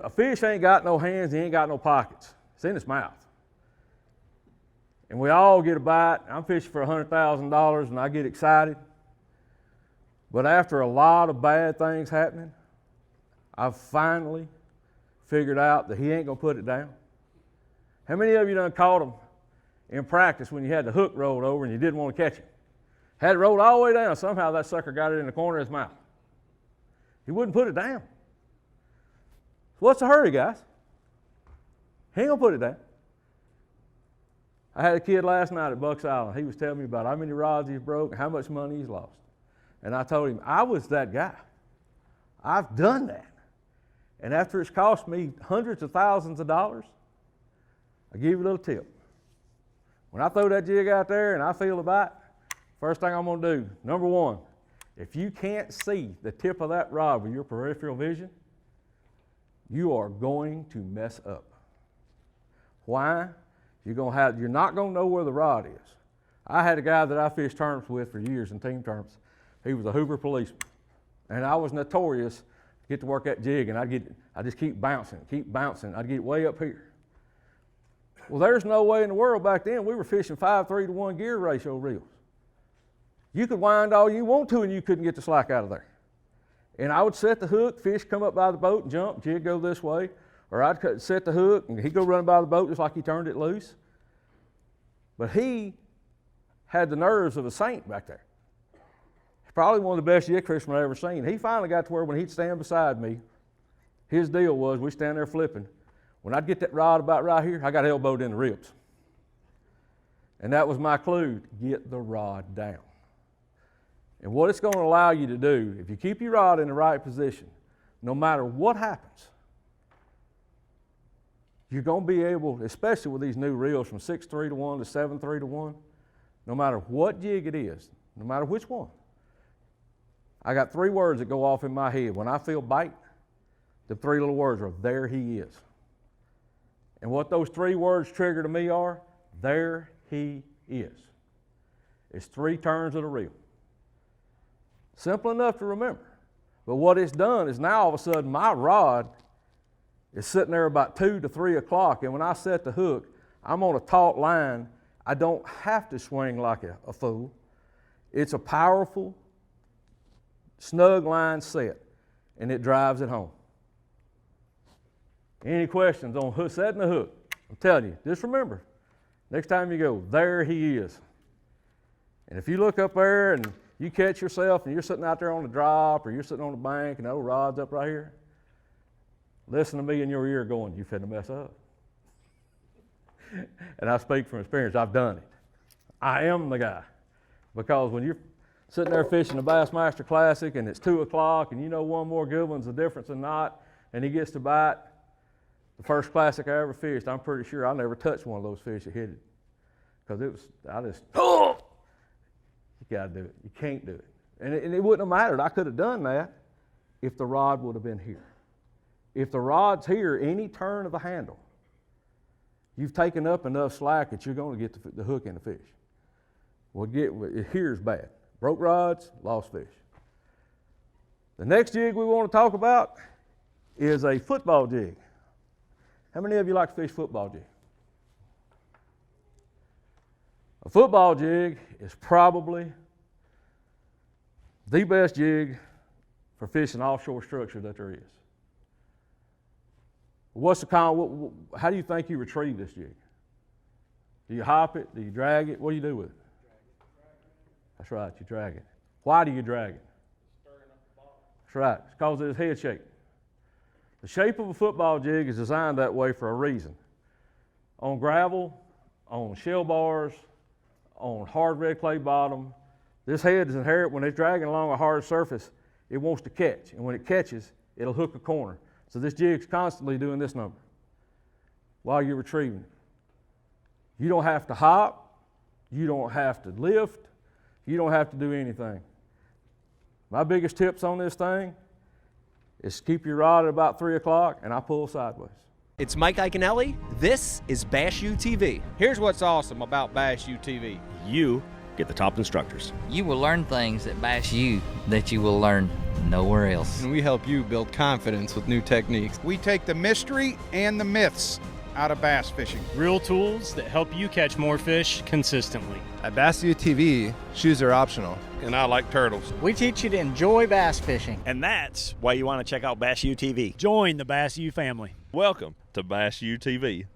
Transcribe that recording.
A fish ain't got no hands, he ain't got no pockets. It's in his mouth. And we all get a bite. I'm fishing for $100,000 and I get excited. But after a lot of bad things happening, I've finally figured out that he ain't gonna put it down. How many of you done caught him in practice when you had the hook rolled over and you didn't want to catch it? Had it rolled all the way down, somehow that sucker got it in the corner of his mouth. He wouldn't put it down. What's the hurry, guys? He ain't gonna put it down. I had a kid last night at Bucks Island. He was telling me about how many rods he's broke and how much money he's lost. And I told him, I was that guy. I've done that. And after it's cost me hundreds of thousands of dollars, I give you a little tip. When I throw that jig out there and I feel a bite, first thing I'm gonna do, number one, if you can't see the tip of that rod with your peripheral vision, you are going to mess up. Why? You're not gonna know where the rod is. I had a guy that I fished tournaments with for years in team tournaments. He was a Hoover policeman. And I was notorious to get to work that jig and I just keep bouncing. I'd get way up here. Well, there's no way in the world back then we were fishing 5:3-to-1 gear ratio reels. You could wind all you want to and you couldn't get the slack out of there. And I would set the hook, fish come up by the boat and jump, jig go this way, or I'd set the hook and he'd go running by the boat just like he turned it loose. But he had the nerves of a saint back there. Probably one of the best jig fishermen I've ever seen. He finally got to where when he'd stand beside me, his deal was we stand there flipping. When I'd get that rod about right here, I got elbowed in the ribs. And that was my clue, get the rod down. And what it's going to allow you to do, if you keep your rod in the right position, no matter what happens, you're going to be able, especially with these new reels from 6:3-to-1 to 7:3-to-1, no matter what jig it is, no matter which one, I got 3 words that go off in my head. When I feel bite, the 3 little words are, there he is. And what those 3 words trigger to me are, there he is. It's 3 turns of the reel. Simple enough to remember. But what it's done is now all of a sudden my rod is sitting there about 2 to 3 o'clock, and when I set the hook, I'm on a taut line. I don't have to swing like a fool. It's a powerful, snug line set, and it drives it home. Any questions on setting the hook? I'm telling you, just remember, next time you go, there he is. And if you look up there and you catch yourself and you're sitting out there on the drop or you're sitting on the bank and the old rod's up right here, listen to me in your ear going, you finna mess up. And I speak from experience, I've done it. I am the guy. Because when you're sitting there fishing the Bassmaster Classic and it's 2 o'clock and you know one more good one's the difference than not, and he gets to bite, the first Classic I ever fished, I'm pretty sure I never touched one of those fish that hit it. Because you gotta do it. You can't do it. And it wouldn't have mattered. I could have done that if the rod would have been here. If the rod's here, any turn of the handle, you've taken up enough slack that you're going to get the hook in the fish. Well, here's bad. Broke rods, lost fish. The next jig we want to talk about is a football jig. How many of you like to fish football jig? A football jig is probably the best jig for fishing offshore structure that there is. How do you think you retrieve this jig? Do you hop it? Do you drag it? What do you do with it? That's right, you drag it. Why do you drag it? That's right, it's because of its head shape. The shape of a football jig is designed that way for a reason. On gravel, on shell bars, on hard red clay bottom, this head is inherent when it's dragging along a hard surface, it wants to catch. And when it catches, it'll hook a corner. So this jig's constantly doing this number while you're retrieving it. You don't have to hop, you don't have to lift, you don't have to do anything. My biggest tips on this thing is keep your rod at about 3 o'clock and I pull sideways. It's Mike Iaconelli. This is Bass U TV. Here's what's awesome about Bass U TV. You get the top instructors. You will learn things at Bass U that you will learn nowhere else. And we help you build confidence with new techniques. We take the mystery and the myths out of bass fishing. Real tools that help you catch more fish consistently. At Bass U TV, shoes are optional. And I like turtles. We teach you to enjoy bass fishing. And that's why you want to check out Bass U TV. Join the Bass U family. Welcome to Bass U TV.